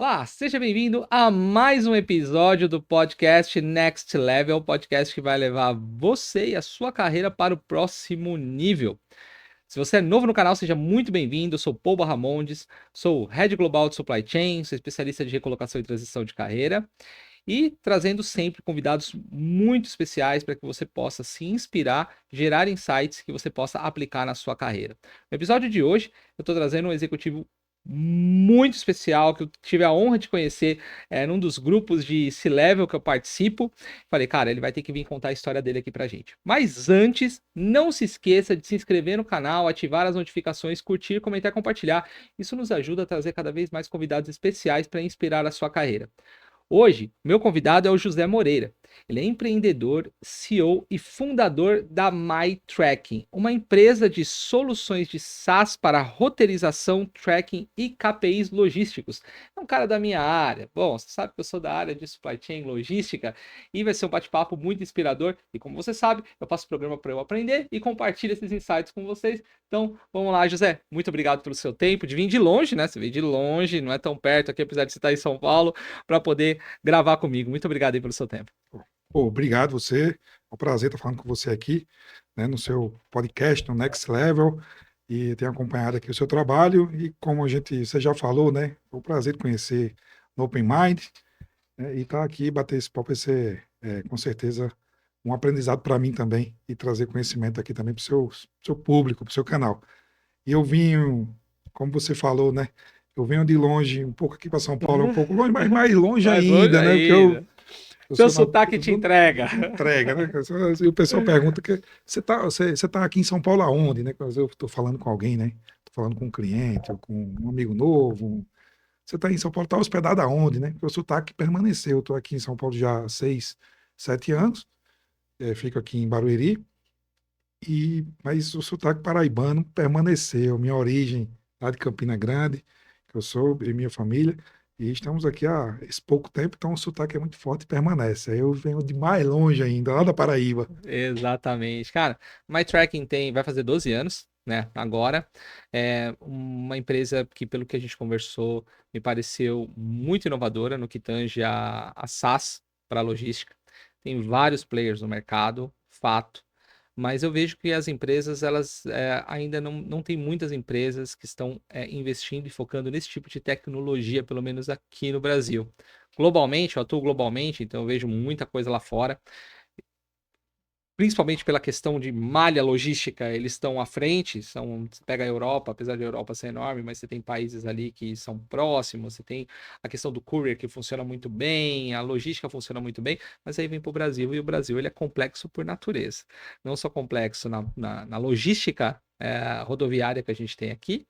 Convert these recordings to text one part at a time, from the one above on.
Olá, seja bem-vindo a mais um episódio do podcast Next Level, podcast que vai levar você e a sua carreira para o próximo nível. Se você é novo no canal, seja muito bem-vindo. Eu sou Paul Barramondes, sou Head Global de Supply Chain, sou especialista de recolocação e transição de carreira e trazendo sempre convidados muito especiais para que você possa se inspirar, gerar insights que você possa aplicar na sua carreira. No episódio de hoje, eu estou trazendo um executivo muito especial que eu tive a honra de conhecer num dos grupos de C-Level que eu participo. Falei, cara, ele vai ter que vir contar a história dele aqui pra gente. Mas antes, não se esqueça de se inscrever no canal, ativar as notificações, curtir, comentar e compartilhar. Isso nos ajuda a trazer cada vez mais convidados especiais para inspirar a sua carreira. Hoje, meu convidado é o José Moreira. Ele é empreendedor, CEO e fundador da MyTracking, uma empresa de soluções de SaaS para roteirização, tracking e KPIs logísticos. É um cara da minha área. Bom, você sabe que eu sou da área de supply chain logística e vai ser um bate-papo muito inspirador. E como você sabe, eu faço programa para eu aprender e compartilho esses insights com vocês. Então, vamos lá, José. Muito obrigado pelo seu tempo de vir de longe, né? Você veio de longe, não é tão perto aqui, apesar de você estar em São Paulo, para poder gravar comigo. Muito obrigado aí pelo seu tempo. Pô, obrigado você. É um prazer estar falando com você aqui, né, no seu podcast, no Next Level, e tenho acompanhado aqui o seu trabalho. E como você já falou, né, é um prazer conhecer no Open Mind, né, e estar aqui, bater esse papo, vai ser com certeza um aprendizado para mim também, e trazer conhecimento aqui também para o seu público, para o seu canal. E eu vim, como você falou, né, eu venho de longe, um pouco aqui para São Paulo, é um pouco longe, mas mais longe Mas hoje ainda, né, porque ainda. eu Seu sou sotaque te entrega. entrega, né? E o pessoal pergunta que você tá aqui em São Paulo aonde, né? Quando eu estou falando com alguém, né? Estou falando com um cliente ou com um amigo novo. Você está em São Paulo, está hospedado aonde, né? Porque o sotaque permaneceu. Eu estou aqui em São Paulo já há 6, 7 anos. Fico aqui em Barueri. Mas o sotaque paraibano permaneceu. Minha origem lá de Campina Grande, que eu sou, e minha família. E estamos aqui há esse pouco tempo, então o sotaque é muito forte e permanece. Aí eu venho de mais longe ainda, lá da Paraíba. Exatamente. Cara, MyTracking vai fazer 12 anos, né? Agora. É uma empresa que, pelo que a gente conversou, me pareceu muito inovadora no que tange a SaaS para logística. Tem vários players no mercado, fato. Mas eu vejo que as empresas, elas ainda não tem muitas empresas que estão investindo e focando nesse tipo de tecnologia, pelo menos aqui no Brasil. Globalmente, eu atuo globalmente, então eu vejo muita coisa lá fora. Principalmente pela questão de malha logística, eles estão à frente. Você pega a Europa, apesar de a Europa ser enorme, mas você tem países ali que são próximos, você tem a questão do courier que funciona muito bem, a logística funciona muito bem, mas aí vem para o Brasil, e o Brasil ele é complexo por natureza. Não só complexo na logística rodoviária que a gente tem aqui,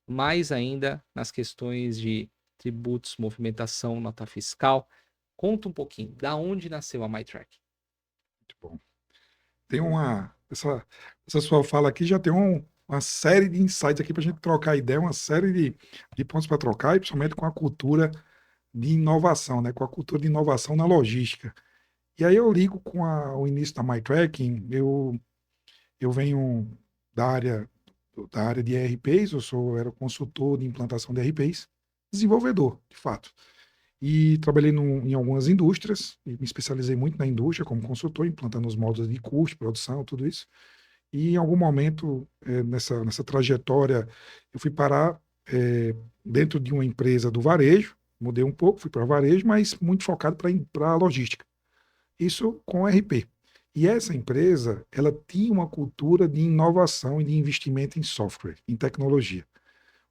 mais ainda nas questões de tributos, movimentação, nota fiscal. Conta um pouquinho, da onde nasceu a MyTrack? Muito bom. Tem essa sua fala aqui já tem uma série de insights aqui para a gente trocar ideia, uma série de pontos para trocar, e principalmente com a cultura de inovação, né? Com a cultura de inovação na logística. E aí eu ligo com o início da MyTracking. Eu venho da área, da área de ERPs, era consultor de implantação de ERPs, desenvolvedor, de fato. E trabalhei em algumas indústrias, e me especializei muito na indústria como consultor, implantando os módulos de custo, produção, tudo isso. E em algum momento, nessa trajetória, eu fui parar dentro de uma empresa do varejo, mudei um pouco, fui para varejo, mas muito focado para a logística. Isso com RP. E essa empresa, ela tinha uma cultura de inovação e de investimento em software, em tecnologia.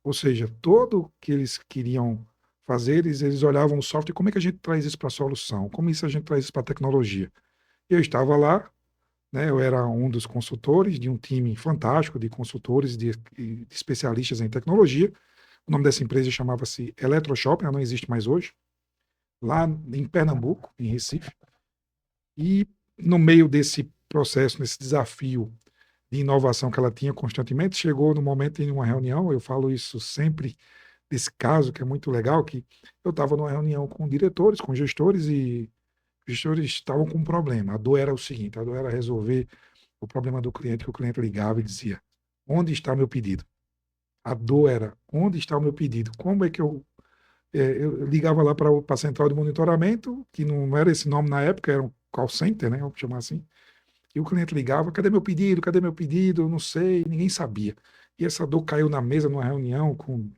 Ou seja, tudo que eles queriam fazer, eles olhavam o software, como é que a gente traz isso para a solução? Como isso a gente traz isso para a tecnologia? E eu estava lá, né, eu era um dos consultores de um time fantástico de consultores, de especialistas em tecnologia. O nome dessa empresa chamava-se Eletroshop, ela não existe mais hoje, lá em Pernambuco, em Recife. E no meio desse processo, nesse desafio de inovação que ela tinha constantemente, chegou no momento em uma reunião, eu falo isso sempre desse caso, que é muito legal, que eu estava numa reunião com diretores, com gestores, e os gestores estavam com um problema. A dor era o seguinte, a dor era resolver o problema do cliente, que o cliente ligava e dizia, onde está meu pedido? A dor era, onde está o meu pedido? Como é que eu Eu ligava lá para a central de monitoramento, que não era esse nome na época, era um call center, né? Vamos chamar assim. E o cliente ligava: cadê meu pedido? Cadê meu pedido? Eu não sei, ninguém sabia. E essa dor caiu na mesa numa reunião com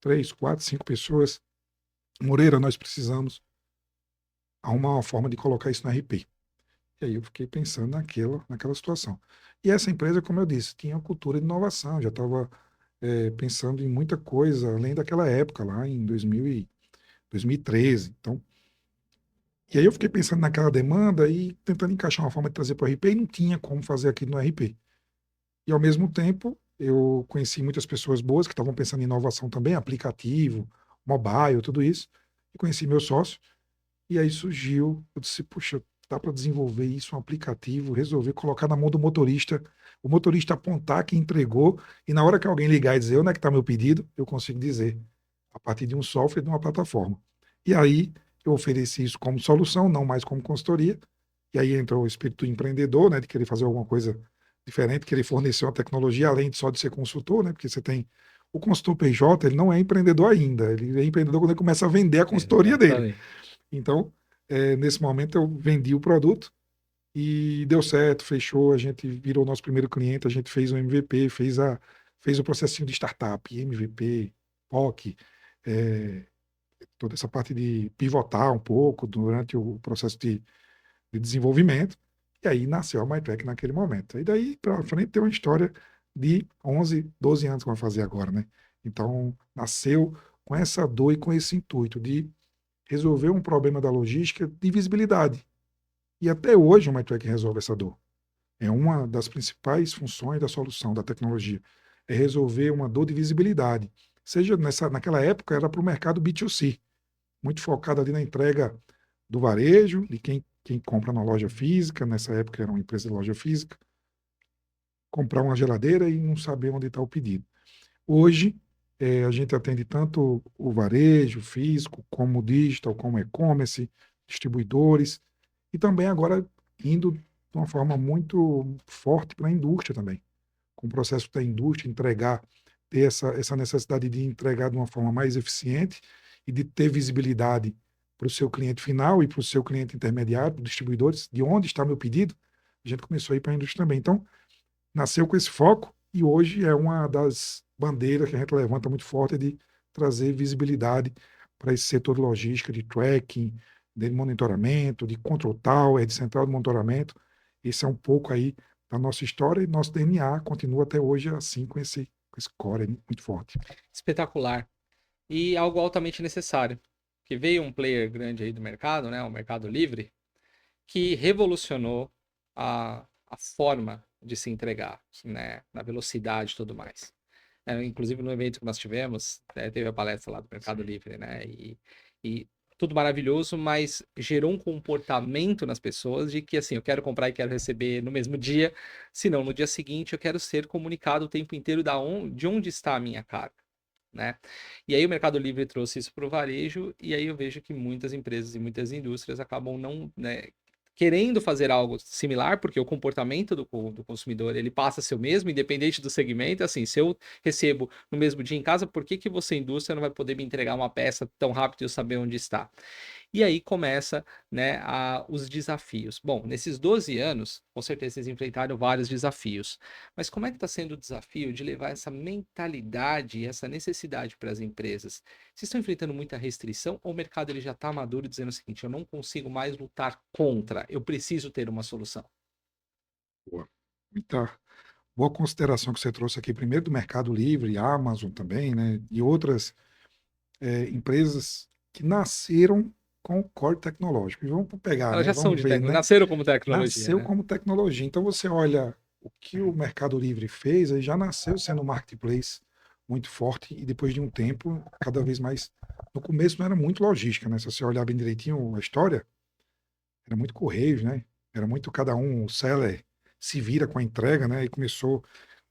3, 4, 5 pessoas. Moreira, nós precisamos arrumar uma forma de colocar isso no RP. E aí eu fiquei pensando naquela situação. E essa empresa, como eu disse, tinha uma cultura de inovação, já estava pensando em muita coisa, além daquela época, lá em 2013. Então, e aí eu fiquei pensando naquela demanda e tentando encaixar uma forma de trazer para o RP, e não tinha como fazer aquilo no RP. E ao mesmo tempo, eu conheci muitas pessoas boas que estavam pensando em inovação também, aplicativo, mobile, tudo isso. E conheci meu sócio. E aí surgiu, eu disse, puxa, dá para desenvolver isso, um aplicativo, resolver colocar na mão do motorista, o motorista apontar que entregou, e na hora que alguém ligar e dizer onde é que está meu pedido, eu consigo dizer, a partir de um software, de uma plataforma. E aí eu ofereci isso como solução, não mais como consultoria, e aí entrou o espírito empreendedor, né, de querer fazer alguma coisa diferente, querer fornecer uma tecnologia, além de só de ser consultor, né, porque você tem o consultor PJ, ele não é empreendedor ainda, ele é empreendedor quando ele começa a vender a consultoria dele. Exatamente. Então, nesse momento eu vendi o produto e deu certo, fechou, a gente virou nosso primeiro cliente, a gente fez o MVP, fez o processinho de startup, MVP, POC, toda essa parte de pivotar um pouco durante o processo de desenvolvimento, e aí nasceu a MyTrack naquele momento. E daí para frente tem uma história de 11, 12 anos que vai fazer agora, né? Então, nasceu com essa dor e com esse intuito de resolver um problema da logística de visibilidade. E até hoje o MyTrack resolve essa dor. É uma das principais funções da solução da tecnologia. É resolver uma dor de visibilidade. Seja naquela época era para o mercado B2C, muito focado ali na entrega do varejo, de quem compra na loja física, nessa época era uma empresa de loja física, comprar uma geladeira e não saber onde está o pedido. Hoje, a gente atende tanto o varejo físico, como o digital, como e-commerce, distribuidores, e também agora indo de uma forma muito forte para a indústria também, com o processo da indústria entregar, ter essa necessidade de entregar de uma forma mais eficiente e de ter visibilidade para o seu cliente final e para o seu cliente intermediário, distribuidores, de onde está meu pedido, a gente começou a ir para a indústria também. Então, nasceu com esse foco e hoje é uma das bandeiras que a gente levanta muito forte de trazer visibilidade para esse setor de logística, de tracking, de monitoramento, de control tower, de central de monitoramento. Esse é um pouco aí da nossa história e nosso DNA continua até hoje assim com esse core muito forte. Espetacular. E algo altamente necessário. Que veio um player grande aí do mercado, né? O Mercado Livre, que revolucionou a forma de se entregar, né? Na velocidade e tudo mais. Inclusive no evento que nós tivemos, teve a palestra lá do Mercado Livre, né? E tudo maravilhoso, mas gerou um comportamento nas pessoas de que assim, eu quero comprar e quero receber no mesmo dia, se não no dia seguinte eu quero ser comunicado o tempo inteiro de onde está a minha carga. Né? E aí o Mercado Livre trouxe isso para o varejo, e aí eu vejo que muitas empresas e muitas indústrias acabam não, né, querendo fazer algo similar, porque o comportamento do consumidor ele passa a ser o mesmo, independente do segmento. Assim, se eu recebo no mesmo dia em casa, por que que você, indústria, não vai poder me entregar uma peça tão rápido e eu saber onde está? E aí começa, né, os desafios. Bom, nesses 12 anos, com certeza vocês enfrentaram vários desafios. Mas como é que está sendo o desafio de levar essa mentalidade e essa necessidade para as empresas? Vocês estão enfrentando muita restrição ou o mercado ele já está maduro dizendo o seguinte, eu não consigo mais lutar contra, eu preciso ter uma solução? Boa. Muita boa consideração que você trouxe aqui, primeiro do Mercado Livre, Amazon também, né, e outras empresas que nasceram com o core tecnológico. E vamos pegar, Elas né? já são Vamos de ver, né? nasceram como tecnologia, Nasceu né? como tecnologia. Então você olha o que o Mercado Livre fez, aí já nasceu sendo um marketplace muito forte e depois de um tempo, cada vez mais. No começo não era muito logística, né? Se você olhar bem direitinho a história, era muito correios, né? Era muito cada um, o seller se vira com a entrega, né? E o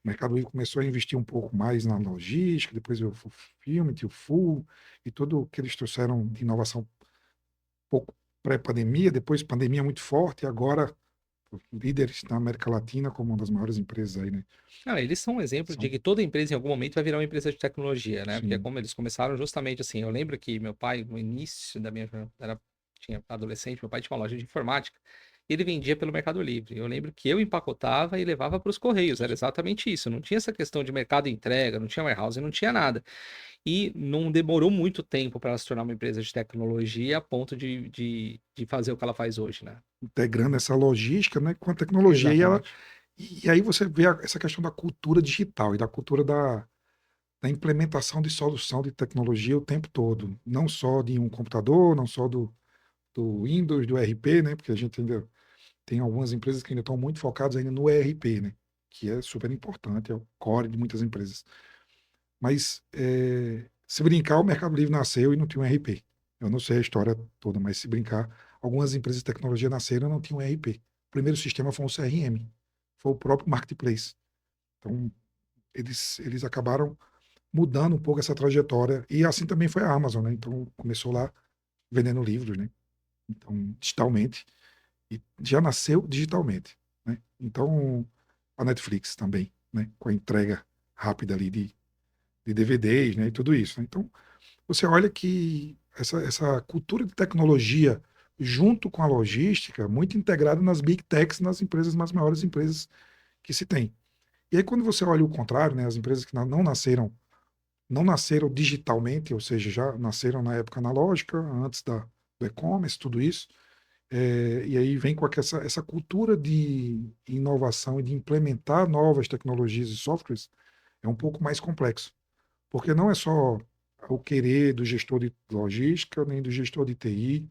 Mercado Livre começou a investir um pouco mais na logística, depois o Fulfillment, o Full, e tudo o que eles trouxeram de inovação pouco pré-pandemia, depois pandemia muito forte, e agora líderes na América Latina como uma das maiores empresas aí, né? Não, eles são um exemplo de São, que toda empresa em algum momento vai virar uma empresa de tecnologia, né? Porque sim, como eles começaram justamente assim, eu lembro que meu pai, no início da minha tinha adolescente, meu pai tinha uma loja de informática, e ele vendia pelo Mercado Livre. Eu lembro que eu empacotava e levava para os correios, era exatamente isso. Não tinha essa questão de mercado entrega, não tinha warehouse, não tinha nada. E não demorou muito tempo para ela se tornar uma empresa de tecnologia a ponto de fazer o que ela faz hoje, né? integrando essa logística, né, com a tecnologia. Exatamente. E aí você vê essa questão da cultura digital e da cultura da implementação de solução de tecnologia o tempo todo. Não só de um computador, não só do Windows, do ERP, né? Porque a gente ainda tem algumas empresas que ainda estão muito focadas ainda no ERP, né? Que é super importante, é o core de muitas empresas. Mas se brincar, o Mercado Livre nasceu e não tinha um ERP. Eu não sei a história toda, mas se brincar, algumas empresas de tecnologia nasceram e não tinham um ERP. O primeiro sistema foi um CRM, foi o próprio Marketplace. Então, eles acabaram mudando um pouco essa trajetória. E assim também foi a Amazon, né? Então, começou lá vendendo livros, né? Então, digitalmente. E já nasceu digitalmente, né? Então, a Netflix também, né? Com a entrega rápida ali de DVDs, né? E tudo isso, né? Então, você olha que essa cultura de tecnologia junto com a logística, muito integrada nas big techs, nas maiores empresas que se tem. E aí, quando você olha o contrário, né? As empresas que não nasceram digitalmente, ou seja, já nasceram na época analógica, antes do e-commerce, tudo isso. E aí vem com essa cultura de inovação e de implementar novas tecnologias e softwares, é um pouco mais complexo, porque não é só o querer do gestor de logística, nem do gestor de TI.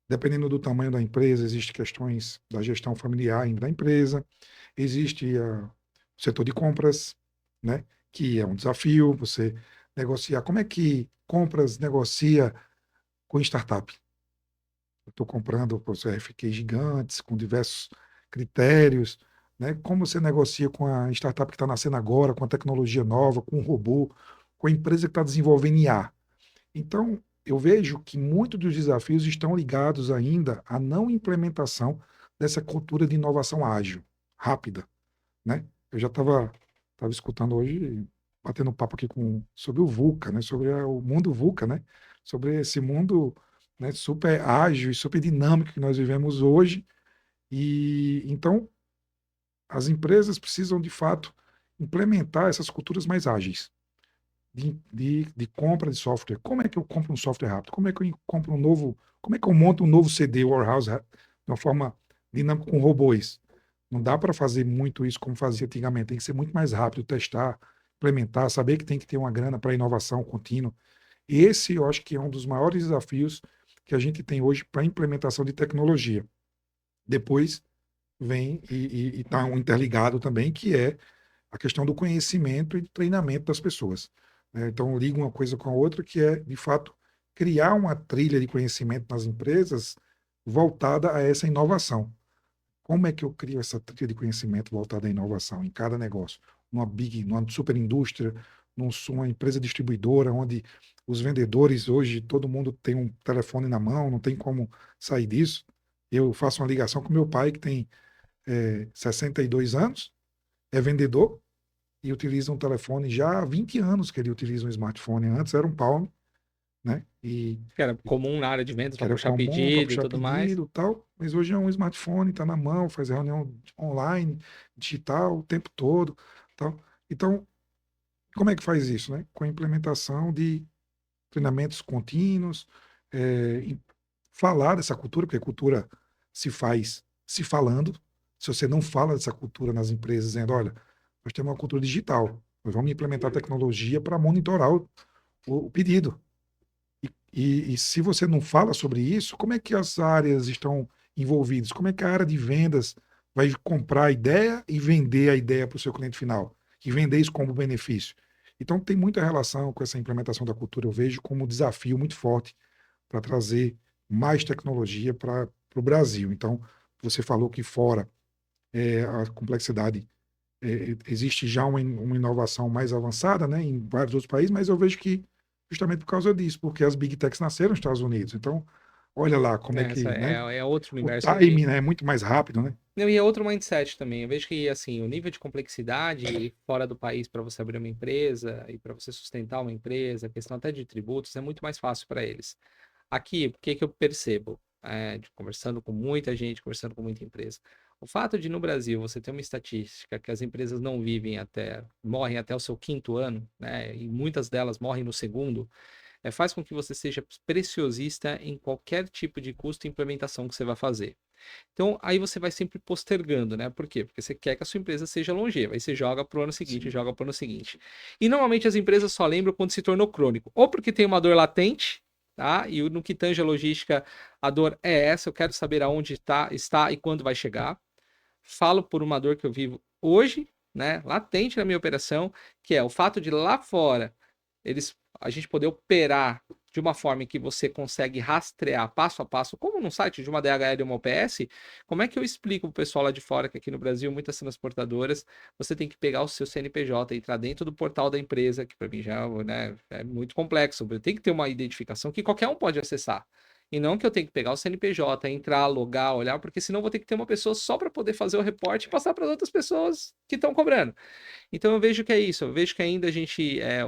Dependendo do tamanho da empresa, existem questões da gestão familiar da empresa, existe o setor de compras, né, que é um desafio, você negociar. Como é que compras negocia com startup? Eu estou comprando por RFQ gigantes, com diversos critérios, né? Como você negocia com a startup que está nascendo agora, com a tecnologia nova, com o robô, com a empresa que está desenvolvendo IA? Então, eu vejo que muitos dos desafios estão ligados ainda à não implementação dessa cultura de inovação ágil, rápida, né? Eu já estava escutando hoje, batendo um papo aqui sobre o VUCA, né? Sobre o mundo VUCA, né? Sobre esse mundo, né, super ágil e super dinâmico que nós vivemos hoje. E então as empresas precisam de fato implementar essas culturas mais ágeis de compra de software. Como é que eu compro um software rápido? Como é que eu compro um novo? Como é que eu monto um novo CD warehouse de uma forma dinâmica com robôs? Não dá para fazer muito isso como fazia antigamente. Tem que ser muito mais rápido, testar, implementar, saber que tem que ter uma grana para inovação contínua. Esse eu acho que é um dos maiores desafios que a gente tem hoje para a implementação de tecnologia. Depois vem e está interligado também, que é a questão do conhecimento e do treinamento das pessoas, né? Então, liga uma coisa com a outra, que é, de fato, criar uma trilha de conhecimento nas empresas voltada a essa inovação. Como é que eu crio essa trilha de conhecimento voltada à inovação em cada negócio? Numa super indústria, numa empresa distribuidora, onde os vendedores hoje, todo mundo tem um telefone na mão, não tem como sair disso. Eu faço uma ligação com meu pai, que tem 62 anos, é vendedor, e utiliza um telefone já há 20 anos que ele utiliza um smartphone. Antes era um Palm, né? Que era comum na área de vendas Que para era puxar comum para pedido e puxar tudo mais. pedido e tal, mas hoje é um smartphone, está na mão, faz reunião online, digital, o tempo todo, tal. Então, como é que faz isso, né? Com a implementação de treinamentos contínuos, falar dessa cultura, porque a cultura se faz se falando. Se você não fala dessa cultura nas empresas, dizendo, olha, nós temos uma cultura digital, nós vamos implementar tecnologia para monitorar o pedido. E se você não fala sobre isso, como é que as áreas estão envolvidas? Como é que a área de vendas vai comprar a ideia e vender a ideia para o seu cliente final? E vender isso como benefício? Então, tem muita relação com essa implementação da cultura. Eu vejo como um desafio muito forte para trazer mais tecnologia para o Brasil. Então, você falou que fora a complexidade, existe já uma inovação mais avançada, né, em vários outros países, mas eu vejo que justamente por causa disso, porque as big techs nasceram nos Estados Unidos. Então, Olha lá como é Essa que, né? é outro O universo. time, né, é muito mais rápido, né? Não, e é outro mindset também. Eu vejo que, assim, o nível de complexidade fora do país para você abrir uma empresa e para você sustentar uma empresa, a questão até de tributos, é muito mais fácil para eles. Aqui, o que que eu percebo? Conversando com muita gente, conversando com muita empresa. O fato de no Brasil você ter uma estatística que as empresas não vivem morrem até o seu quinto ano, né? E muitas delas morrem no segundo, faz com que você seja preciosista em qualquer tipo de custo e implementação que você vai fazer. Então, aí você vai sempre postergando, né? Por quê? Porque você quer que a sua empresa seja longeva. Aí você joga pro ano seguinte, Sim. joga pro ano seguinte. E normalmente as empresas só lembram quando se tornou crônico. Ou porque tem uma dor latente, tá? E no que tange a logística, a dor é essa. Eu quero saber aonde está e quando vai chegar. Falo por uma dor que eu vivo hoje, né? Latente na minha operação, que é o fato de lá fora a gente poder operar de uma forma em que você consegue rastrear passo a passo, como num site de uma DHL e uma OPS, como é que eu explico para o pessoal lá de fora que aqui no Brasil, muitas transportadoras, você tem que pegar o seu CNPJ, entrar dentro do portal da empresa, que para mim já, né, é muito complexo, tem que ter uma identificação que qualquer um pode acessar. E não que eu tenho que pegar o CNPJ, entrar, logar, olhar, porque senão eu vou ter que ter uma pessoa só para poder fazer o reporte e passar para outras pessoas que estão cobrando. Então eu vejo que é isso, eu vejo que ainda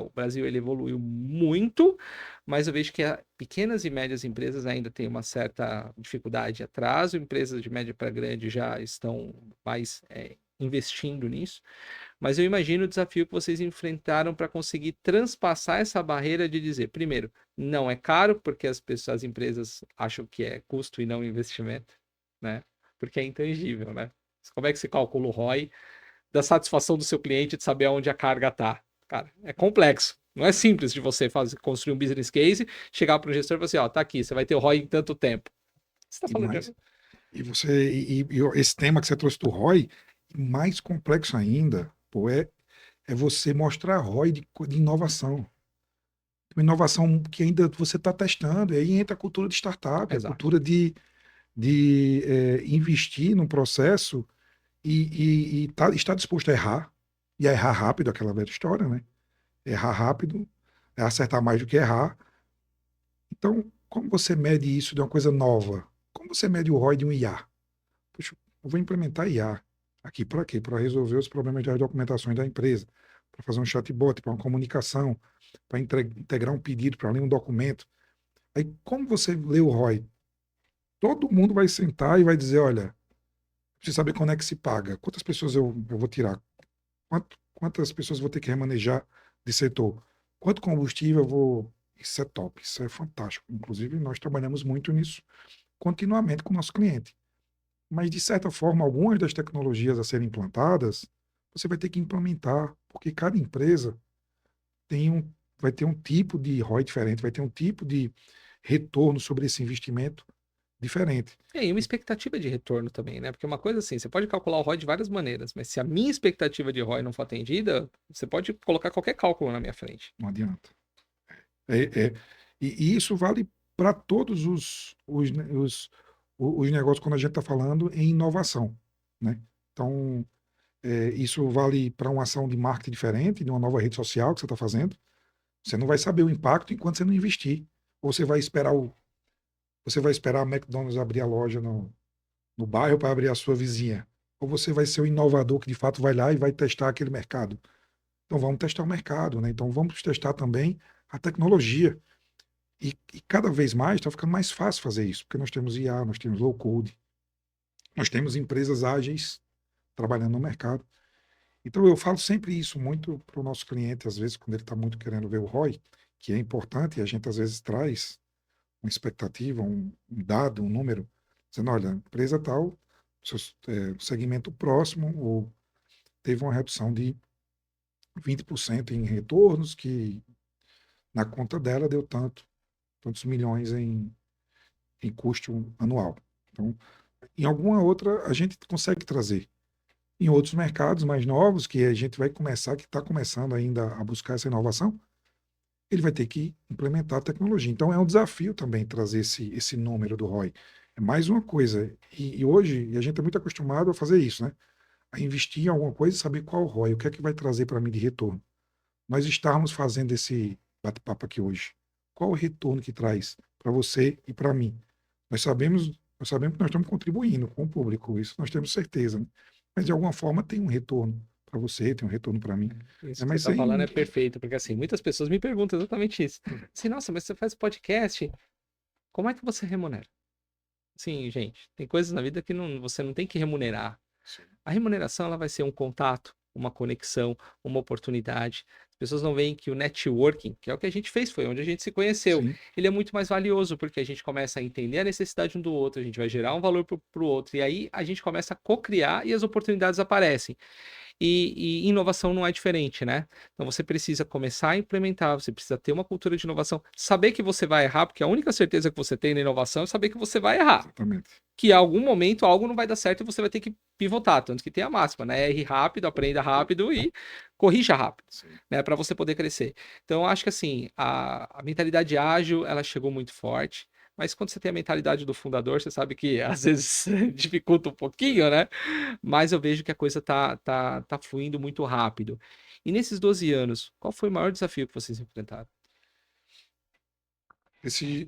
o Brasil ele evoluiu muito, mas eu vejo que pequenas e médias empresas ainda têm uma certa dificuldade, atraso, empresas de média para grande já estão mais investindo nisso, mas eu imagino o desafio que vocês enfrentaram para conseguir transpassar essa barreira de dizer, primeiro, não é caro, porque as empresas acham que é custo e não investimento, né? Porque é intangível, né? Como é que se calcula o ROI da satisfação do seu cliente de saber onde a carga está? Cara, é complexo. Não é simples de você construir um business case, chegar para o gestor e falar assim, ó, tá aqui, você vai ter o ROI em tanto tempo. Você está falando Demais. de... E esse tema que você trouxe do ROI, mais complexo ainda, pô, é você mostrar ROI de inovação. Uma inovação que ainda você está testando, e aí entra a cultura de startup, a Exato. cultura de investir num processo e estar disposto a errar, e a errar rápido, aquela velha história, né? Errar rápido, é acertar mais do que errar. Então, como você mede isso de uma coisa nova? Como você mede o ROI de um IA? Poxa, eu vou implementar IA aqui para quê? Para resolver os problemas das documentações da empresa, para fazer um chatbot, para uma comunicação, para integrar um pedido, para ler um documento. Aí, como você lê o ROI? Todo mundo vai sentar e vai dizer, olha, preciso saber quando é que se paga, quantas pessoas eu vou tirar, quantas pessoas vou ter que remanejar de setor, quanto combustível eu vou... Isso é top, isso é fantástico. Inclusive, nós trabalhamos muito nisso continuamente com o nosso cliente. Mas, de certa forma, algumas das tecnologias a serem implantadas, você vai ter que implementar, porque cada empresa vai ter um tipo de ROI diferente, vai ter um tipo de retorno sobre esse investimento diferente. E uma expectativa de retorno também, né? Porque uma coisa assim, você pode calcular o ROI de várias maneiras, mas se a minha expectativa de ROI não for atendida, você pode colocar qualquer cálculo na minha frente. Não adianta. É, é, e isso vale para todos os negócios quando a gente está falando em inovação, né? Então, isso vale para uma ação de marketing diferente, de uma nova rede social que você está fazendo. Você não vai saber o impacto enquanto você não investir. Ou você vai esperar a McDonald's abrir a loja no bairro para abrir a sua vizinha. Ou você vai ser o inovador que de fato vai lá e vai testar aquele mercado. Então vamos testar o mercado, né? Então vamos testar também a tecnologia. E cada vez mais está ficando mais fácil fazer isso, porque nós temos IA, nós temos low code, nós temos empresas ágeis trabalhando no mercado. Então eu falo sempre isso muito para o nosso cliente, às vezes, quando ele está muito querendo ver o ROI, que é importante, e a gente às vezes traz uma expectativa, um dado, um número, dizendo, olha, empresa tal, segmento próximo, ou teve uma redução de 20% em retornos, que na conta dela deu tantos milhões em custo anual. Então, em alguma outra, a gente consegue trazer. Em outros mercados mais novos, que a gente vai começar, que está começando ainda a buscar essa inovação, ele vai ter que implementar a tecnologia. Então, é um desafio também trazer esse número do ROI. É mais uma coisa. E hoje, a gente é muito acostumado a fazer isso, né? A investir em alguma coisa e saber qual o ROI, o que é que vai trazer para mim de retorno. Nós estarmos fazendo esse bate-papo aqui hoje. Qual o retorno que traz para você e para mim? nós sabemos que nós estamos contribuindo com o público, isso nós temos certeza, né? Mas de alguma forma tem um retorno para você, tem um retorno para mim, Isso né? que você Mas tá falando é sem. perfeito, porque assim, muitas pessoas me perguntam exatamente isso. Assim, nossa, mas você faz podcast, como é que você remunera? Sim, gente, tem coisas na vida que você não tem que remunerar. A remuneração ela vai ser um contato, uma conexão, uma oportunidade. As pessoas não veem que o networking, que é o que a gente fez, foi onde a gente se conheceu, Sim, ele é muito mais valioso, porque a gente começa a entender a necessidade um do outro, a gente vai gerar um valor para o outro, e aí a gente começa a co-criar e as oportunidades aparecem. E inovação não é diferente, né? Então você precisa começar a implementar, você precisa ter uma cultura de inovação, saber que você vai errar, porque a única certeza que você tem na inovação é saber que você vai errar. exatamente. Que em algum momento algo não vai dar certo e você vai ter que pivotar, tanto que tem a máxima, né? Erre rápido, aprenda rápido e corrija rápido, Sim. né? Para você poder crescer. Então, eu acho que assim, a mentalidade ágil, ela chegou muito forte. Mas quando você tem a mentalidade do fundador, você sabe que às vezes dificulta um pouquinho, né? Mas eu vejo que a coisa tá fluindo muito rápido. E nesses 12 anos, qual foi o maior desafio que vocês enfrentaram?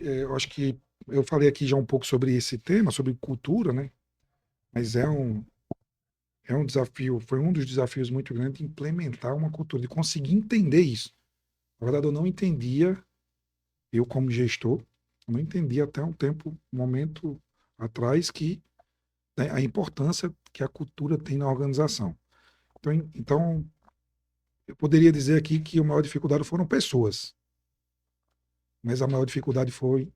Eu acho que eu falei aqui já um pouco sobre esse tema, sobre cultura, né? Mas é um desafio, foi um dos desafios muito grandes de implementar uma cultura, de conseguir entender isso. Na verdade, eu não entendia, eu como gestor, eu não entendia até um momento atrás, que né, a importância que a cultura tem na organização. Então, eu poderia dizer aqui que a maior dificuldade foram pessoas, mas a maior dificuldade foi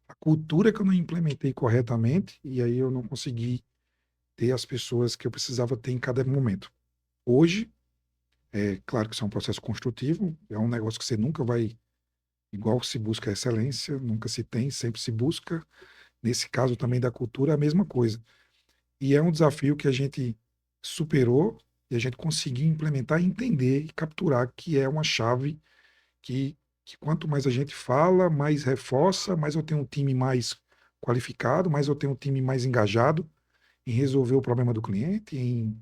a cultura que eu não implementei corretamente, e aí eu não consegui ter as pessoas que eu precisava ter em cada momento. Hoje, é claro que isso é um processo construtivo, é um negócio que você nunca vai, igual se busca a excelência, nunca se tem, sempre se busca. Nesse caso também da cultura, é a mesma coisa. E é um desafio que a gente superou e a gente conseguiu implementar e entender e capturar que é uma chave que quanto mais a gente fala, mais reforça, mais eu tenho um time mais qualificado, mais eu tenho um time mais engajado em resolver o problema do cliente, em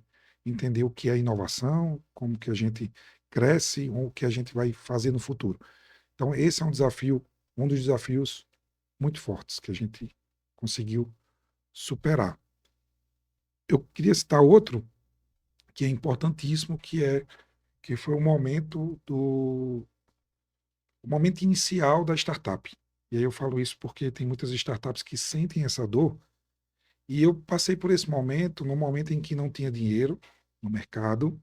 entender o que é inovação, como que a gente cresce, o que a gente vai fazer no futuro. Então, esse é um desafio, um dos desafios muito fortes que a gente conseguiu superar. Eu queria citar outro que é importantíssimo, que foi o momento inicial da startup. E aí eu falo isso porque tem muitas startups que sentem essa dor, e eu passei por esse momento, no momento em que não tinha dinheiro no mercado,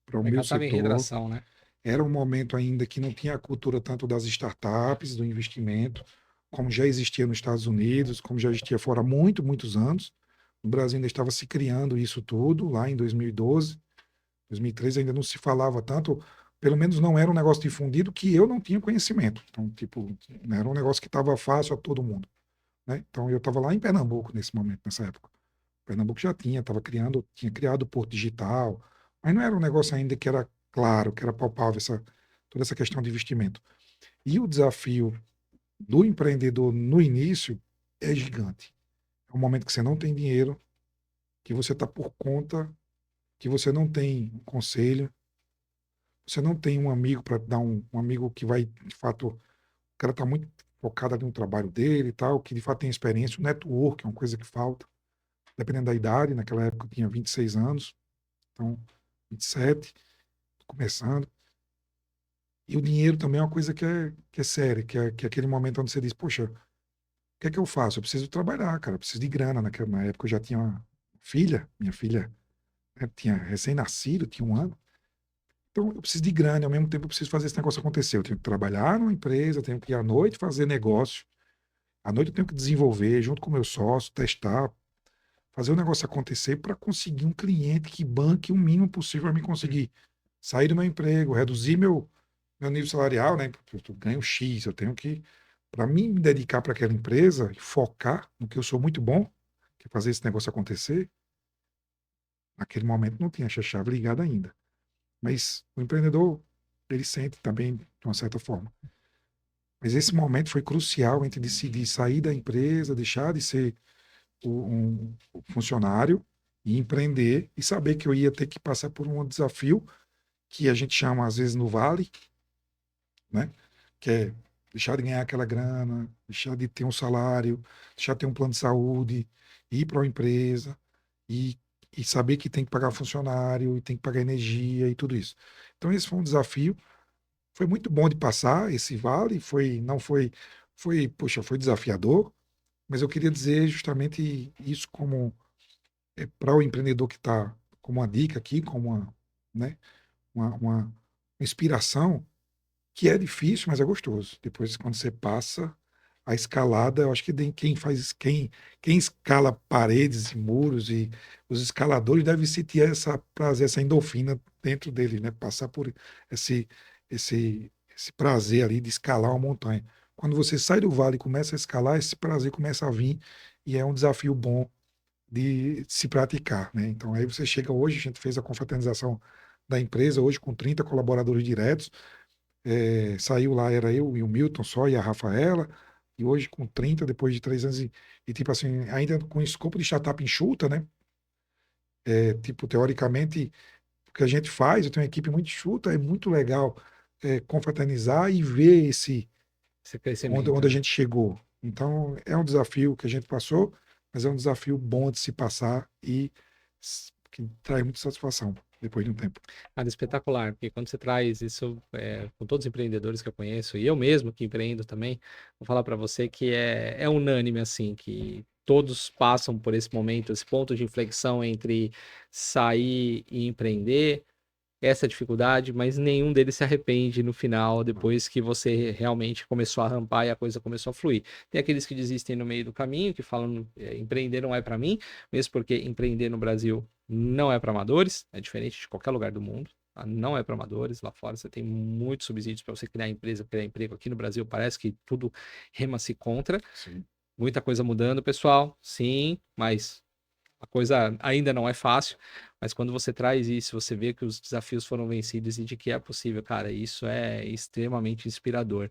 para O o meu mercado estava em setor. retração, né? Era um momento ainda que não tinha a cultura tanto das startups, do investimento, como já existia nos Estados Unidos, como já existia fora há muitos anos. No Brasil ainda estava se criando isso tudo, lá em 2012, 2013 ainda não se falava tanto, pelo menos não era um negócio difundido que eu não tinha conhecimento. Então, tipo, não era um negócio que estava fácil a todo mundo, né? Então, eu estava lá em Pernambuco nesse momento, nessa época. Pernambuco já tinha criado o Porto Digital, mas não era um negócio ainda que era claro, que era palpável, toda essa questão de investimento. E o desafio do empreendedor no início é gigante. É um momento que você não tem dinheiro, que você está por conta, que você não tem um conselho, você não tem um amigo para dar um amigo que vai, de fato, o cara está muito focado ali no trabalho dele e tal, que de fato tem experiência, o network é uma coisa que falta, dependendo da idade, naquela época eu tinha 26 anos, então 27, começando. E o dinheiro também é uma coisa que é séria, que é aquele momento onde você diz, poxa, o que é que eu faço? Eu preciso trabalhar, cara, eu preciso de grana. Na época eu já tinha uma filha, minha filha, né, tinha recém-nascido, tinha 1 ano. Então eu preciso de grana, e ao mesmo tempo eu preciso fazer esse negócio acontecer. Eu tenho que trabalhar numa empresa, tenho que ir à noite fazer negócio. À noite eu tenho que desenvolver, junto com o meu sócio, testar, fazer o negócio acontecer para conseguir um cliente que banque o mínimo possível para me conseguir sair do meu emprego, reduzir meu nível salarial, né? Eu ganho X, eu tenho que, para mim me dedicar para aquela empresa e focar no que eu sou muito bom, que é fazer esse negócio acontecer. Naquele momento não tinha essa chave ligada ainda. Mas o empreendedor, ele sente também de uma certa forma. Mas esse momento foi crucial entre decidir sair da empresa, deixar de ser um funcionário e empreender e saber que eu ia ter que passar por um desafio que a gente chama às vezes no vale, né? Que é deixar de ganhar aquela grana, deixar de ter um salário, deixar de ter um plano de saúde, ir para uma empresa e, e saber que tem que pagar funcionário, e tem que pagar energia e tudo isso. Então esse foi um desafio. Foi muito bom de passar esse vale, poxa, foi desafiador, mas eu queria dizer justamente isso como para o empreendedor que está como uma dica aqui, como né, uma inspiração, que é difícil, mas é gostoso. Depois, quando você passa a escalada, eu acho que quem escala paredes e muros e os escaladores devem sentir essa prazer, essa endorfina dentro dele, né? Passar por esse, esse prazer ali de escalar uma montanha. Quando você sai do vale e começa a escalar, esse prazer começa a vir e é um desafio bom de se praticar, né? Então aí você chega hoje, a gente fez a confraternização da empresa hoje com 30 colaboradores diretos, saiu lá, era eu e o Milton só e a Rafaela, e hoje com 30 depois de 3 anos, e tipo assim, ainda com escopo de startup enxuta, né? Tipo, teoricamente, o que a gente faz, eu tenho uma equipe muito enxuta, é muito legal confraternizar e ver Esse onde crescimento, a né? gente chegou. Então, é um desafio que a gente passou, mas é um desafio bom de se passar e que traz muita satisfação depois de um tempo. Cara, espetacular, porque quando você traz isso com todos os empreendedores que eu conheço, e eu mesmo que empreendo também, vou falar para você que é unânime, assim, que todos passam por esse momento, esse ponto de inflexão entre sair e empreender, essa dificuldade, mas nenhum deles se arrepende no final, depois que você realmente começou a rampar e a coisa começou a fluir. Tem aqueles que desistem no meio do caminho, que falam, empreender não é para mim, mesmo porque empreender no Brasil não é para amadores, é diferente de qualquer lugar do mundo. Tá? Não é para amadores, lá fora você tem muitos subsídios para você criar empresa, criar emprego. Aqui no Brasil parece que tudo rema-se contra. Sim. Muita coisa mudando, pessoal, sim, mas a coisa ainda não é fácil, mas quando você traz isso, você vê que os desafios foram vencidos e de que é possível, cara, isso é extremamente inspirador.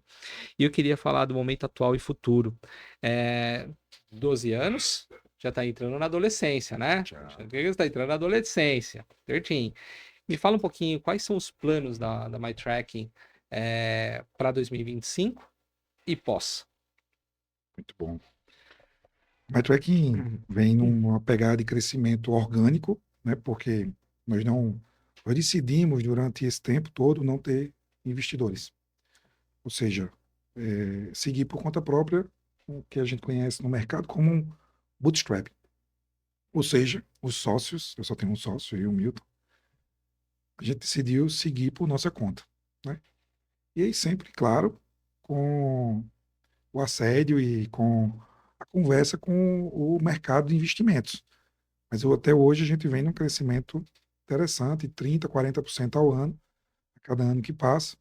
E eu queria falar do momento atual e futuro. É, 12 anos, já está entrando na adolescência, né? Já. Já está entrando na adolescência, 13. Me fala um pouquinho quais são os planos da MyTracking para 2025 e pós. Muito bom. Mas Tracking vem numa pegada de crescimento orgânico, né? Porque nós decidimos durante esse tempo todo não ter investidores. Ou seja, seguir por conta própria o que a gente conhece no mercado como um bootstrap. Ou seja, os sócios, eu só tenho um sócio, eu e o Milton, a gente decidiu seguir por nossa conta, né? E aí sempre, claro, com o assédio e com a conversa com o mercado de investimentos. Mas até hoje a gente vem num crescimento interessante, 30%, 40% ao ano, a cada ano que passa,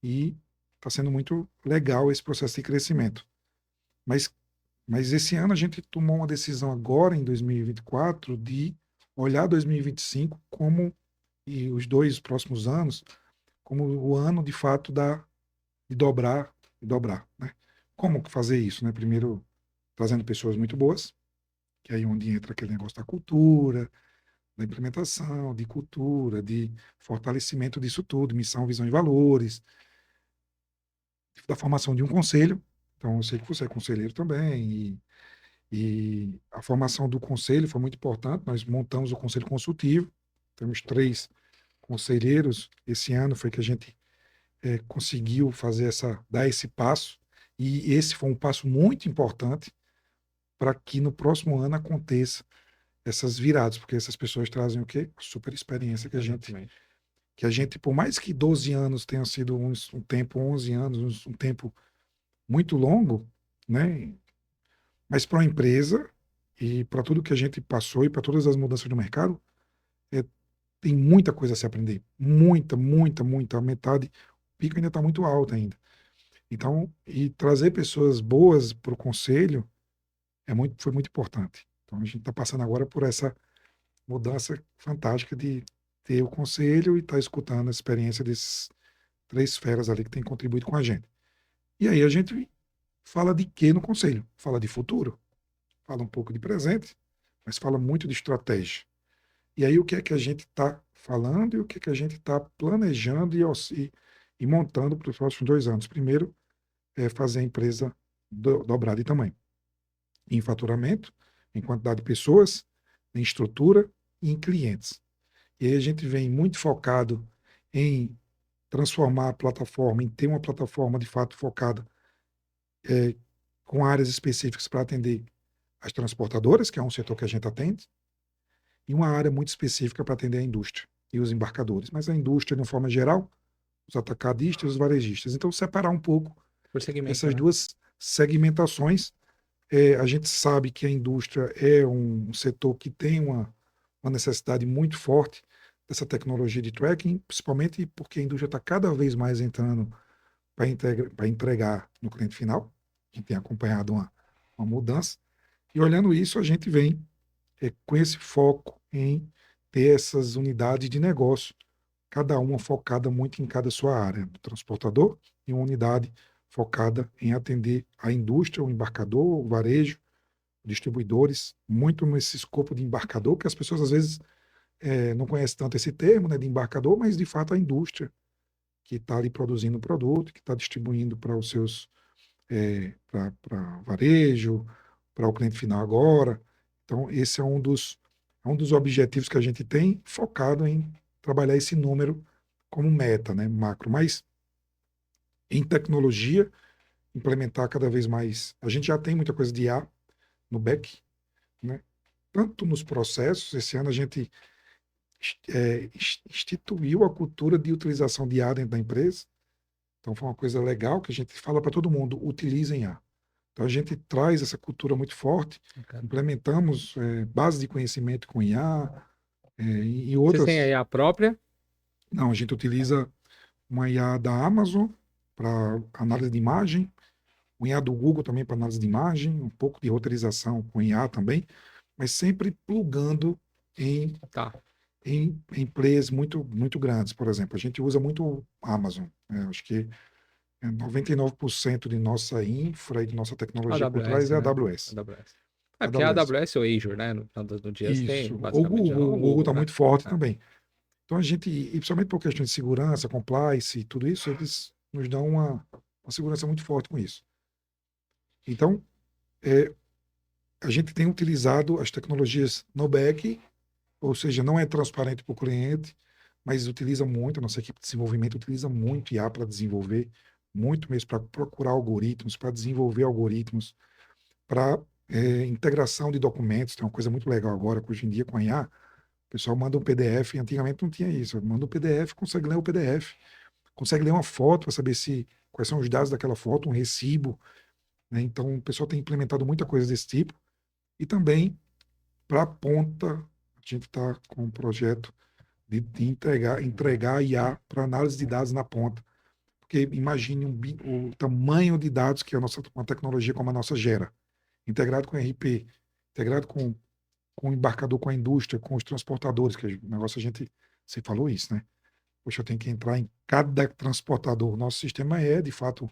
e está sendo muito legal esse processo de crescimento. Mas, mas esse ano a gente tomou uma decisão agora, em 2024, de olhar 2025 como, e os 2 próximos anos, como o ano de fato de dobrar e dobrar, né? Como fazer isso, né? Primeiro, trazendo pessoas muito boas, que é aí onde entra aquele negócio da cultura, da implementação, de cultura, de fortalecimento disso tudo, missão, visão e valores, da formação de um conselho. Então, eu sei que você é conselheiro também, e a formação do conselho foi muito importante. Nós montamos o conselho consultivo, temos 3 conselheiros. Esse ano foi que a gente conseguiu dar esse passo, e esse foi um passo muito importante para que no próximo ano aconteça essas viradas, porque essas pessoas trazem o quê? Super experiência Exatamente. que a gente, por mais que 12 anos tenha sido um tempo, 11 anos, um tempo muito longo, né? Mas para uma empresa e para tudo que a gente passou e para todas as mudanças do mercado, é, tem muita coisa a se aprender. Muita, muita, muita. A metade, o pico ainda está muito alto ainda. Então, e trazer pessoas boas para o conselho foi muito importante. Então, a gente está passando agora por essa mudança fantástica de ter o conselho e estar escutando a experiência desses 3 feras ali que têm contribuído com a gente. E aí a gente fala de quê no conselho? Fala de futuro, fala um pouco de presente, mas fala muito de estratégia. E aí o que é que a gente está falando e o que é que a gente está planejando e montando para os próximos 2 anos? Primeiro, fazer a empresa dobrar de tamanho. Em faturamento, em quantidade de pessoas, em estrutura e em clientes. E aí a gente vem muito focado em transformar a plataforma, em ter uma plataforma de fato focada com áreas específicas para atender as transportadoras, que é um setor que a gente atende, e uma área muito específica para atender a indústria e os embarcadores. Mas a indústria, de uma forma geral, os atacadistas e os varejistas. Então, separar um pouco Por segmento, essas né? duas segmentações. A gente sabe que a indústria é um setor que tem uma necessidade muito forte dessa tecnologia de tracking, principalmente porque a indústria está cada vez mais entrando para entregar no cliente final. A gente tem acompanhado uma mudança. E olhando isso, a gente vem com esse foco em ter essas unidades de negócio, cada uma focada muito em cada sua área, do transportador e uma unidade focada em atender a indústria, o embarcador, o varejo, distribuidores, muito nesse escopo de embarcador, que as pessoas às vezes não conhecem tanto esse termo, né, de embarcador, mas de fato a indústria que está ali produzindo o produto, que está distribuindo para os seus, para varejo, para o cliente final agora. Então, esse é um dos objetivos que a gente tem, focado em trabalhar esse número como meta, né, macro. Mas em tecnologia, implementar cada vez mais. A gente já tem muita coisa de IA no back, né? Tanto nos processos, esse ano a gente instituiu a cultura de utilização de IA dentro da empresa. Então foi uma coisa legal que a gente fala para todo mundo, utilizem IA. Então a gente traz essa cultura muito forte, Bacana. implementamos bases de conhecimento com IA e Vocês têm aí outras. a própria? Não, a gente utiliza uma IA da Amazon para análise de imagem, um IA do Google também para análise de imagem, um pouco de roteirização com IA também, mas sempre plugando em Tá. em players muito, muito grandes. Por exemplo, a gente usa muito Amazon. Acho que 99% de nossa infra e de nossa tecnologia por AWS, trás é né? AWS. AWS. É porque a AWS. AWS ou Azure, né? No final do dia você tem Isso. O basicamente Google, o o Google está Google, né? muito forte É. também. Então a gente, e principalmente por questão de segurança, compliance e tudo isso, eles nos dão uma segurança muito forte com isso. Então, é, a gente tem utilizado as tecnologias no back, ou seja, não é transparente para o cliente, mas utiliza muito, a nossa equipe de desenvolvimento utiliza muito IA para desenvolver, muito mesmo para procurar algoritmos, para desenvolver algoritmos, para integração de documentos. Tem uma coisa muito legal agora, que hoje em dia com a IA, o pessoal manda um PDF, e antigamente não tinha isso. Manda um PDF, consegue ler o PDF, consegue ler uma foto para saber quais são os dados daquela foto, um recibo, né? Então, o pessoal tem implementado muita coisa desse tipo. E também, para a ponta, a gente está com um projeto de entregar IA para análise de dados na ponta. Porque imagine o tamanho de dados que uma tecnologia como a nossa gera, integrado com RP, integrado com o embarcador, com a indústria, com os transportadores, que o negócio você falou isso, né? Poxa, eu tenho que entrar em cada transportador. O nosso sistema de fato,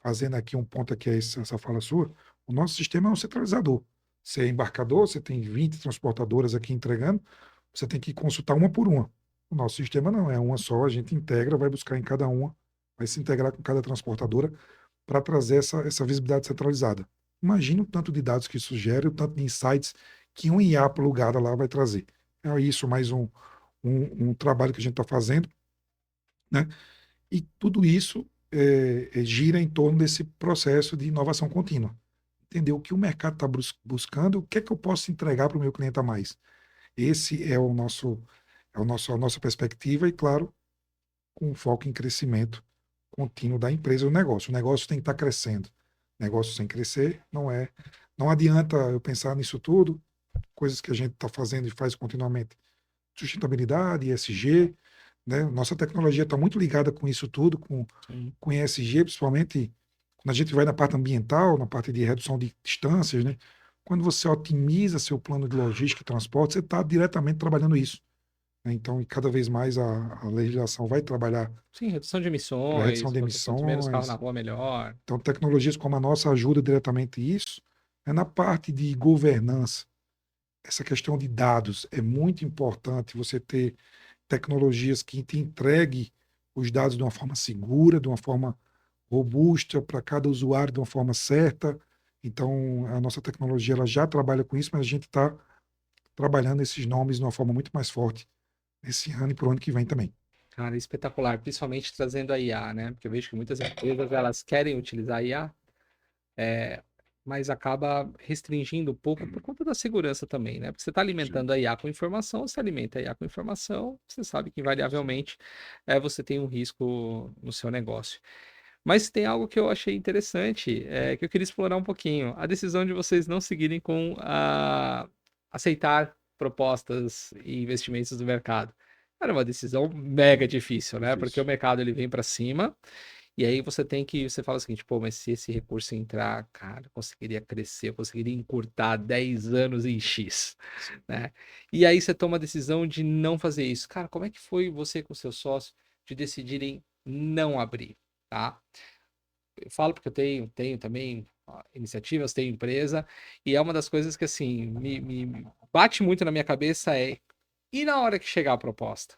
fazendo aqui um ponto aqui, essa fala sua, o nosso sistema é um centralizador. Você é embarcador, você tem 20 transportadoras aqui entregando, você tem que consultar uma por uma. O nosso sistema não, é uma só, a gente integra, vai buscar em cada uma, vai se integrar com cada transportadora para trazer essa visibilidade centralizada. Imagina o tanto de dados que isso gera, o tanto de insights que um IA plugada lá vai trazer. É isso, mais um trabalho que a gente está fazendo, né? E tudo isso gira em torno desse processo de inovação contínua. Entender o que o mercado está buscando, o que é que eu posso entregar para o meu cliente a mais. Esse a nossa perspectiva e, claro, com foco em crescimento contínuo da empresa, do negócio. O negócio tem que estar crescendo. Negócio sem crescer não adianta eu pensar nisso tudo, coisas que a gente está fazendo e faz continuamente. Sustentabilidade, ESG, né? Nossa tecnologia está muito ligada com isso tudo, com ESG, principalmente quando a gente vai na parte ambiental, na parte de redução de distâncias, né? Quando você otimiza seu plano de logística e transporte, você está diretamente trabalhando isso, né? Então, e cada vez mais a legislação vai trabalhar Sim, redução de para redução emissões, de quanto menos carro na emissões. rua, melhor. Então, tecnologias como a nossa ajudam diretamente isso. Na parte de governança, essa questão de dados é muito importante você ter tecnologias que te entregue os dados de uma forma segura, de uma forma robusta para cada usuário de uma forma certa. Então, a nossa tecnologia ela já trabalha com isso, mas a gente está trabalhando esses nomes de uma forma muito mais forte esse ano e para o ano que vem também. Cara, espetacular, principalmente trazendo a IA, né? Porque eu vejo que muitas empresas elas querem utilizar a IA, mas acaba restringindo um pouco por conta da segurança também, né? Porque você está Sim, alimentando a IA com informação, você alimenta a IA com informação, você sabe que sim, invariavelmente você tem um risco no seu negócio. Mas tem algo que eu achei interessante, que eu queria explorar um pouquinho. A decisão de vocês não seguirem com aceitar propostas e investimentos do mercado. Era uma decisão mega difícil, né? Porque o difícil. mercado ele vem para cima e aí você fala o seguinte, pô, mas se esse recurso entrar, cara, eu conseguiria crescer, eu conseguiria encurtar 10 anos em X, Sim. né? E aí você toma a decisão de não fazer isso. Cara, como é que foi você com seu sócio de decidirem não abrir, tá? Eu falo porque eu tenho também iniciativas, tenho empresa, e é uma das coisas que, assim, me bate muito na minha cabeça e na hora que chegar a proposta?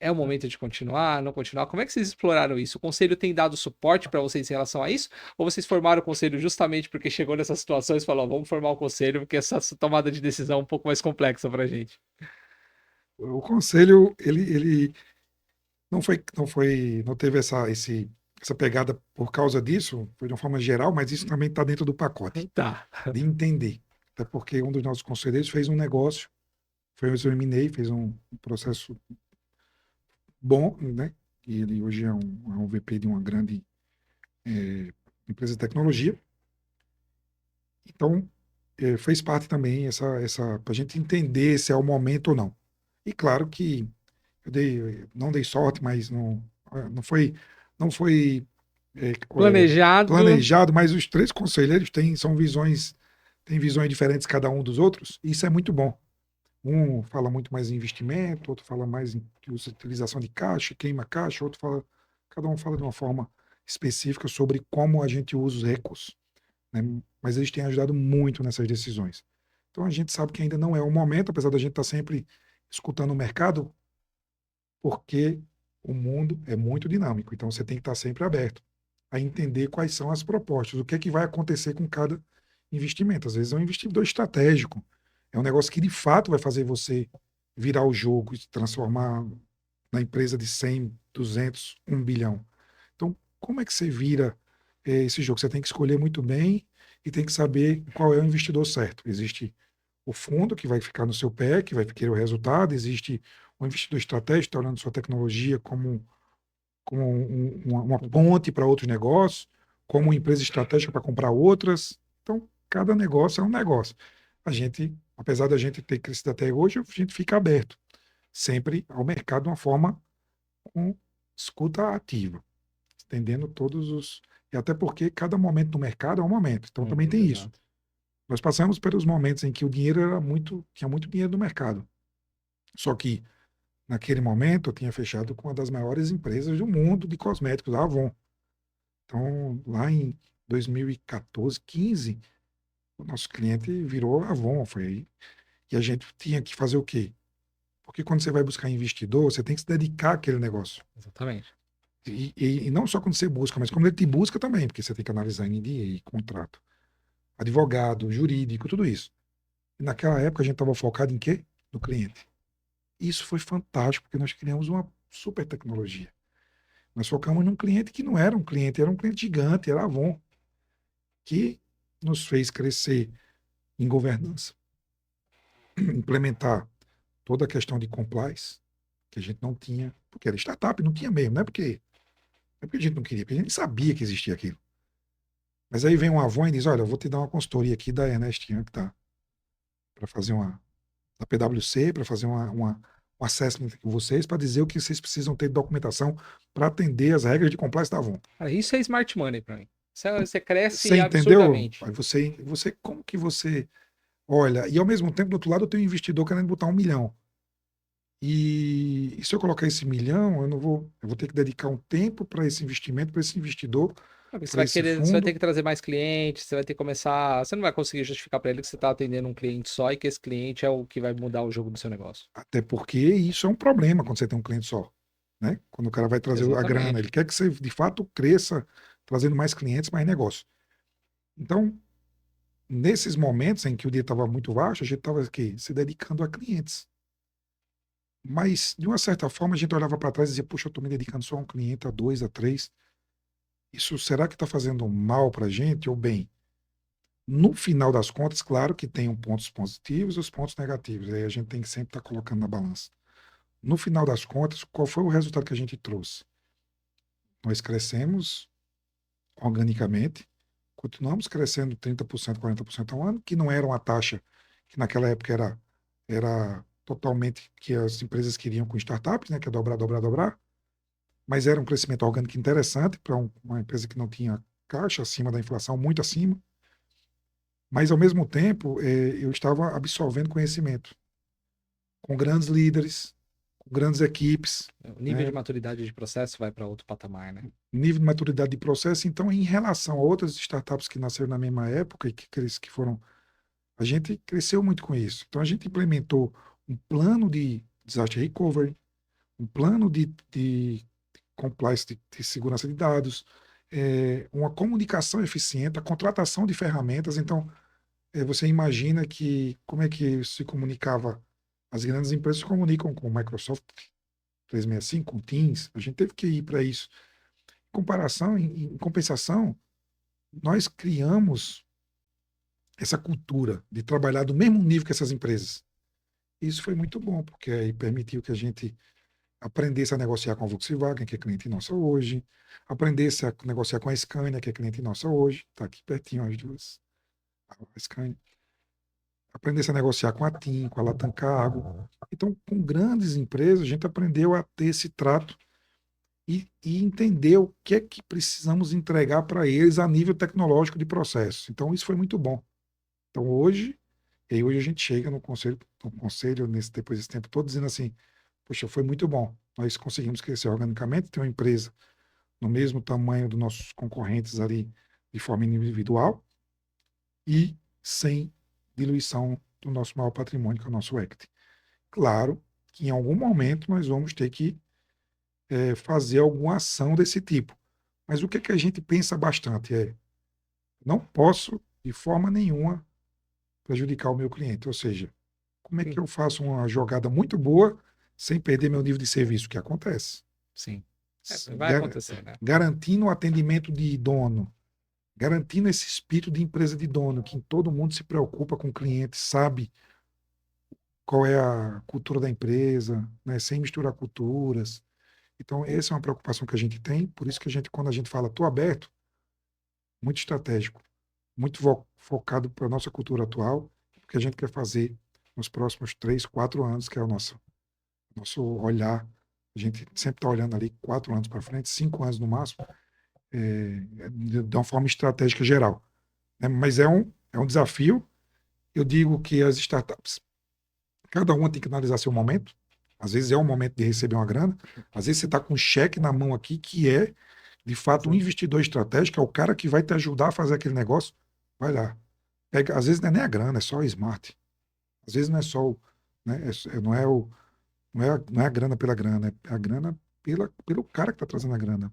É o momento de continuar, não continuar? Como é que vocês exploraram isso? O conselho tem dado suporte para vocês em relação a isso? Ou vocês formaram o conselho justamente porque chegou nessas situações e falou, ó, vamos formar o conselho porque essa tomada de decisão é um pouco mais complexa para a gente? O conselho, ele não teve essa pegada por causa disso, foi de uma forma geral, mas isso também está dentro do pacote, Tá. de entender. Até porque um dos nossos conselheiros fez um negócio, fez um M&A, fez um processo bom, né? E ele hoje é um VP de uma grande empresa de tecnologia. Então, fez parte também para a gente entender se é o momento ou não. E claro que não dei sorte, mas não foi Planejado. planejado, mas os três conselheiros têm visões diferentes cada um dos outros, e isso é muito bom. Um fala muito mais em investimento, outro fala mais em utilização de caixa, queima caixa, cada um fala de uma forma específica sobre como a gente usa os recursos, né? Mas eles têm ajudado muito nessas decisões. Então a gente sabe que ainda não é o momento, apesar da gente estar sempre escutando o mercado, porque o mundo é muito dinâmico. Então você tem que estar sempre aberto a entender quais são as propostas, o que é que vai acontecer com cada investimento. Às vezes é um investidor estratégico, é um negócio que de fato vai fazer você virar o jogo e se transformar na empresa de 100, 200, 1 bilhão. Então, como é que você vira esse jogo? Você tem que escolher muito bem e tem que saber qual é o investidor certo. Existe o fundo que vai ficar no seu pé, que vai querer o resultado, existe o investidor estratégico, que está olhando sua tecnologia como uma ponte para outros negócios, como uma empresa estratégica para comprar outras. Então, cada negócio é um negócio. Apesar da gente ter crescido até hoje, a gente fica aberto sempre ao mercado de uma forma com escuta ativa, entendendo todos os. E até porque cada momento do mercado é um momento. Então também tem isso. Exato. Nós passamos pelos momentos em que o dinheiro tinha muito dinheiro no mercado. Só que naquele momento eu tinha fechado com uma das maiores empresas do mundo de cosméticos, a Avon. Então, lá em 2014, 15, o nosso cliente virou a Avon, foi aí. E a gente tinha que fazer o quê? Porque quando você vai buscar investidor, você tem que se dedicar àquele negócio. Exatamente. E não só quando você busca, mas quando ele te busca também, porque você tem que analisar NDA, contrato, advogado, jurídico, tudo isso. E naquela época a gente estava focado em quê? No cliente. Isso foi fantástico, porque nós criamos uma super tecnologia. Nós focamos num cliente que não era um cliente, era um cliente gigante, era a Avon, que nos fez crescer em governança, implementar toda a questão de compliance, que a gente não tinha, porque era startup, não tinha mesmo, não é porque a gente não queria, porque a gente sabia que existia aquilo. Mas aí vem um Avon e diz: olha, eu vou te dar uma consultoria aqui da Ernest Young, tá? Para fazer da PwC, para fazer um assessment com vocês, para dizer o que vocês precisam ter de documentação para atender as regras de compliance da Avon. Cara, isso é smart money para mim. Você cresce Você entendeu? absurdamente. Aí como que você olha, e ao mesmo tempo, do outro lado, eu tenho um investidor querendo botar 1 milhão. E se eu colocar esse 1 milhão, eu vou ter que dedicar um tempo para esse investimento, para esse investidor, Porque para esse você vai ter fundo. que trazer mais clientes, você vai ter que começar. Você não vai conseguir justificar para ele que você está atendendo um cliente só e que esse cliente é o que vai mudar o jogo do seu negócio. Até porque isso é um problema quando você tem um cliente só, né? Quando o cara vai trazer a grana, Exatamente. ele quer que você de fato cresça trazendo mais clientes, mais negócio. Então, nesses momentos em que o dia estava muito baixo, a gente estava aqui se dedicando a clientes. Mas, de uma certa forma, a gente olhava para trás e dizia, puxa, eu estou me dedicando só a um cliente, a dois, a três. Isso será que está fazendo mal para a gente ou bem? No final das contas, claro que tem os pontos positivos e os pontos negativos. Aí a gente tem que sempre estar colocando na balança. No final das contas, qual foi o resultado que a gente trouxe? Nós crescemos organicamente, continuamos crescendo 30%, 40% ao ano, que não era uma taxa que naquela época era totalmente que as empresas queriam com startups, né, que é dobrar, dobrar, dobrar, mas era um crescimento orgânico interessante para uma empresa que não tinha caixa acima da inflação, muito acima, mas ao mesmo tempo eu estava absorvendo conhecimento com grandes líderes, com grandes equipes, O nível de né, maturidade de processo vai para outro patamar, né? nível de maturidade de processo. Então, em relação a outras startups que nasceram na mesma época e que foram, a gente cresceu muito com isso. Então, a gente implementou um plano de disaster recovery, um plano de compliance de segurança de dados, uma comunicação eficiente, a contratação de ferramentas. Então, você imagina que como é que se comunicava? As grandes empresas se comunicam com o Microsoft 365, com Teams. A gente teve que ir para isso. Em compensação, nós criamos essa cultura de trabalhar do mesmo nível que essas empresas. Isso foi muito bom, porque aí permitiu que a gente aprendesse a negociar com a Volkswagen, que é cliente nossa hoje, aprendesse a negociar com a Scania, que é cliente nossa hoje, está aqui pertinho as duas, a Scania, aprendesse a negociar com a TIM, com a Latam Cargo. Então, com grandes empresas, a gente aprendeu a ter esse trato e entender o que é que precisamos entregar para eles a nível tecnológico de processo. Então, isso foi muito bom. Então, hoje a gente chega no conselho depois desse tempo todo, dizendo assim, poxa, foi muito bom. Nós conseguimos crescer organicamente, ter uma empresa no mesmo tamanho dos nossos concorrentes ali, de forma individual, e sem diluição do nosso maior patrimônio, que é o nosso equity. Claro que em algum momento nós vamos ter que fazer alguma ação desse tipo. Mas o que, que a gente pensa bastante não posso, de forma nenhuma, prejudicar o meu cliente. Ou seja, como é que Sim. eu faço uma jogada muito boa sem perder meu nível de serviço? O que acontece? Sim. Vai acontecer, né? Garantindo o atendimento de dono, garantindo esse espírito de empresa de dono, que todo mundo se preocupa com o cliente, sabe qual é a cultura da empresa, né, sem misturar culturas. Então, essa é uma preocupação que a gente tem, por isso que quando a gente fala, estou aberto, muito estratégico, muito focado para a nossa cultura atual, o que a gente quer fazer nos próximos 3, 4 anos, que é o nosso olhar. A gente sempre está olhando ali 4 anos para frente, 5 anos no máximo, de uma forma estratégica geral. Né? Mas é um desafio. Eu digo que as startups, cada uma tem que analisar seu momento. Às vezes é o momento de receber uma grana, às vezes você está com um cheque na mão aqui que é, de fato, um investidor estratégico, é o cara que vai te ajudar a fazer aquele negócio. Vai lá. Às vezes não é nem a grana, é só o smart. Às vezes não é só o. Né, não é a grana pela grana, é a grana pelo cara que está trazendo a grana,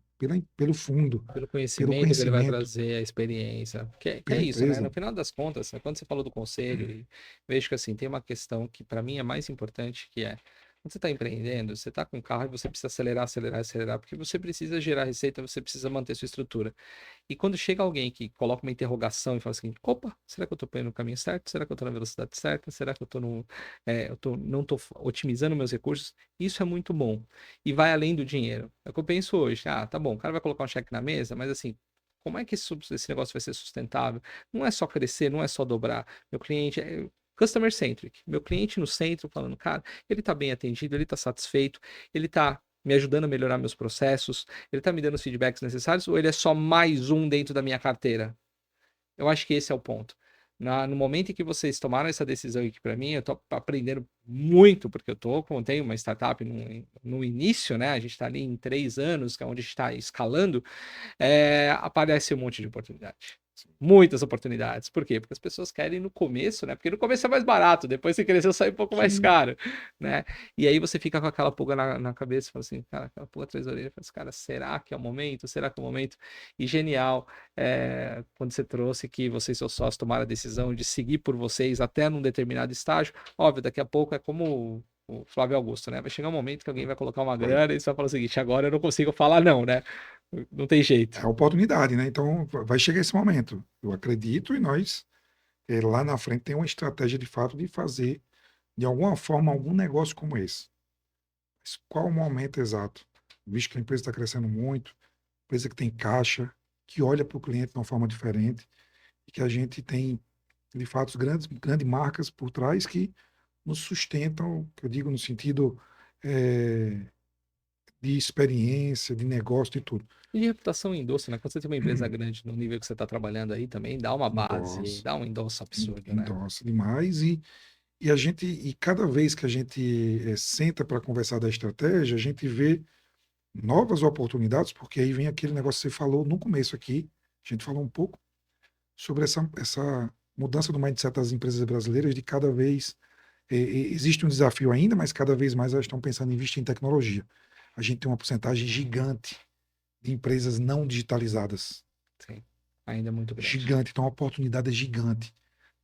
pelo fundo, Pelo pelo conhecimento que ele vai conhecimento, trazer, a experiência. Que é pela isso, né? No empresa. final das contas, né, quando você falou do conselho, e vejo que assim, tem uma questão que para mim é mais importante, que é quando você está empreendendo, você está com um carro e você precisa acelerar, acelerar, acelerar, porque você precisa gerar receita, você precisa manter sua estrutura. E quando chega alguém que coloca uma interrogação e fala assim, opa, será que eu estou indo no caminho certo? Será que eu estou na velocidade certa? Será que eu estou no, não estou otimizando meus recursos? Isso é muito bom. E vai além do dinheiro. É o que eu penso hoje. Ah, tá bom, o cara vai colocar um cheque na mesa, mas assim, como é que esse negócio vai ser sustentável? Não é só crescer, não é só dobrar. Meu cliente é customer centric. Meu cliente no centro falando, cara, ele está bem atendido, ele está satisfeito, ele está me ajudando a melhorar meus processos, ele está me dando os feedbacks necessários, ou ele é só mais um dentro da minha carteira? Eu acho que esse é o ponto. No momento em que vocês tomaram essa decisão aqui para mim, eu estou aprendendo muito, porque como tenho uma startup no início, né? A gente está ali em 3 anos, que é onde a gente está escalando, aparece um monte de oportunidade. Muitas oportunidades. Por quê? Porque as pessoas querem no começo, né? Porque no começo é mais barato, depois você cresceu, sai um pouco mais Sim. caro, né? E aí você fica com aquela pulga na cabeça, fala assim, cara, aquela pulga atrás da orelha, fala assim, cara, será que é o momento? Será que é o momento? E genial, quando você trouxe que você e seu sócio tomaram a decisão de seguir por vocês até num determinado estágio. Óbvio, daqui a pouco é como o Flávio Augusto, né? Vai chegar um momento que alguém vai colocar uma grana e você vai falar o seguinte, agora eu não consigo falar não, né? Não tem jeito. É a oportunidade, né? Então, vai chegar esse momento. Eu acredito e nós, lá na frente, tem uma estratégia de fato de fazer, de alguma forma, algum negócio como esse. Mas qual o momento exato? Visto que a empresa está crescendo muito, empresa que tem caixa, que olha para o cliente de uma forma diferente, e que a gente tem, de fato, grandes marcas por trás que nos sustentam, que eu digo no sentido de experiência, de negócio, de tudo. E de reputação em endosso, né? Quando você tem uma empresa grande no nível que você está trabalhando aí também, dá uma base, Endossa, dá um endosso absurdo, né? endossa demais e cada vez que a gente senta para conversar da estratégia, a gente vê novas oportunidades, porque aí vem aquele negócio que você falou no começo aqui, a gente falou um pouco sobre essa mudança do mindset das empresas brasileiras, de cada vez existe um desafio ainda, mas cada vez mais elas estão pensando em investir em tecnologia. A gente tem uma porcentagem gigante de empresas não digitalizadas. Sim, ainda é muito grande. Gigante, então a oportunidade é gigante.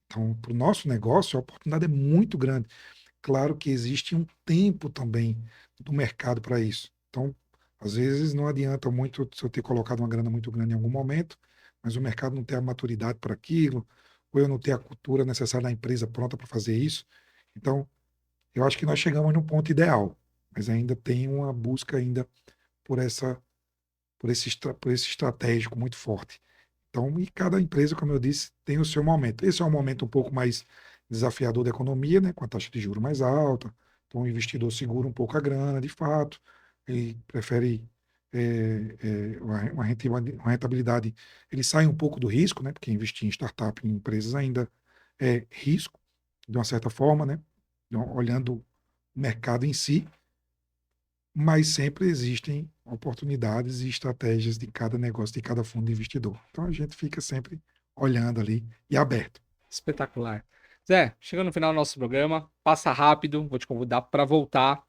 Então, para o nosso negócio, a oportunidade é muito grande. Claro que existe um tempo também do mercado para isso. Então, às vezes não adianta muito se eu ter colocado uma grana muito grande em algum momento, mas o mercado não ter a maturidade para aquilo, ou eu não ter a cultura necessária da empresa pronta para fazer isso. Então, eu acho que nós chegamos no ponto ideal, mas ainda tem uma busca ainda por por esse estratégico muito forte. Então, e cada empresa, como eu disse, tem o seu momento. Esse é um momento um pouco mais desafiador da economia, né, com a taxa de juros mais alta. Então, o investidor segura um pouco a grana, de fato, ele prefere uma rentabilidade, ele sai um pouco do risco, né, porque investir em startup, em empresas ainda é risco, de uma certa forma, né, olhando o mercado em si, mas sempre existem oportunidades e estratégias de cada negócio, de cada fundo de investidor. Então a gente fica sempre olhando ali e aberto. Espetacular. Zé, chegando no final do nosso programa, passa rápido, vou te convidar para voltar.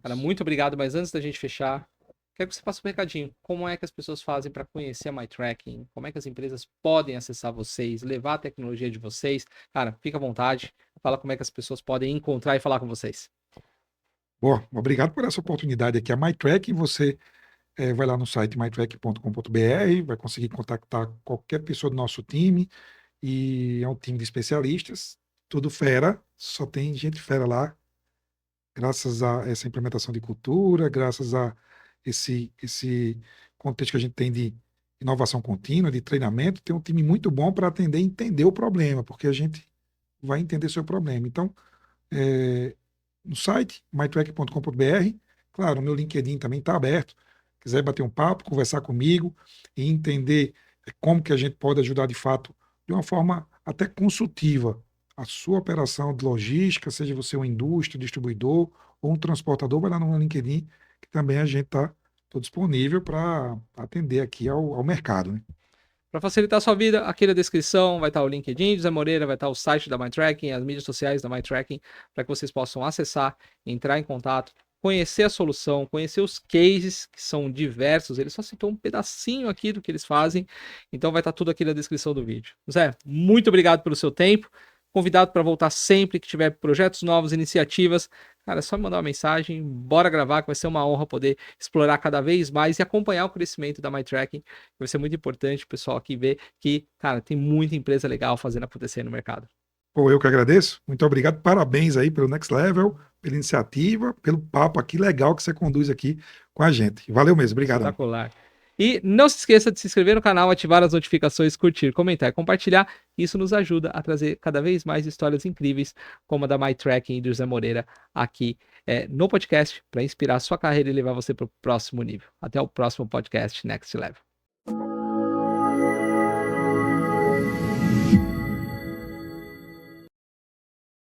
Cara, muito obrigado, mas antes da gente fechar, quero que você faça um recadinho. Como é que as pessoas fazem para conhecer a MyTracking? Como é que as empresas podem acessar vocês, levar a tecnologia de vocês? Cara, fica à vontade, fala como é que as pessoas podem encontrar e falar com vocês. Bom, obrigado por essa oportunidade aqui. A MyTrack, você vai lá no site mytrack.com.br, vai conseguir contactar qualquer pessoa do nosso time, e é um time de especialistas, tudo fera, só tem gente fera lá, graças a essa implementação de cultura, graças a esse contexto que a gente tem de inovação contínua, de treinamento, tem um time muito bom para atender e entender o problema, porque a gente vai entender seu problema. Então, no site, mytrack.com.br, claro, o meu LinkedIn também está aberto, quiser bater um papo, conversar comigo e entender como que a gente pode ajudar de fato, de uma forma até consultiva, a sua operação de logística, seja você uma indústria, distribuidor ou um transportador, vai lá no meu LinkedIn, que também a gente está disponível para atender aqui ao mercado, né? Para facilitar a sua vida, aqui na descrição vai estar o LinkedIn do Zé Moreira, vai estar o site da MyTracking, as mídias sociais da MyTracking, para que vocês possam acessar, entrar em contato, conhecer a solução, conhecer os cases, que são diversos. Ele só citou um pedacinho aqui do que eles fazem, então vai estar tudo aqui na descrição do vídeo. Zé, muito obrigado pelo seu tempo. Convidado para voltar sempre que tiver projetos novos, iniciativas. Cara, é só me mandar uma mensagem, bora gravar, que vai ser uma honra poder explorar cada vez mais e acompanhar o crescimento da MyTracking. Vai ser muito importante o pessoal aqui ver que, cara, tem muita empresa legal fazendo acontecer no mercado. Pô, eu que agradeço. Muito obrigado. Parabéns aí pelo Next Level, pela iniciativa, pelo papo aqui legal que você conduz aqui com a gente. Valeu mesmo. Obrigado. Espetacular. E não se esqueça de se inscrever no canal, ativar as notificações, curtir, comentar e compartilhar. Isso nos ajuda a trazer cada vez mais histórias incríveis, como a da MyTracking e do José Moreira, aqui no podcast, para inspirar a sua carreira e levar você para o próximo nível. Até o próximo podcast Next Level.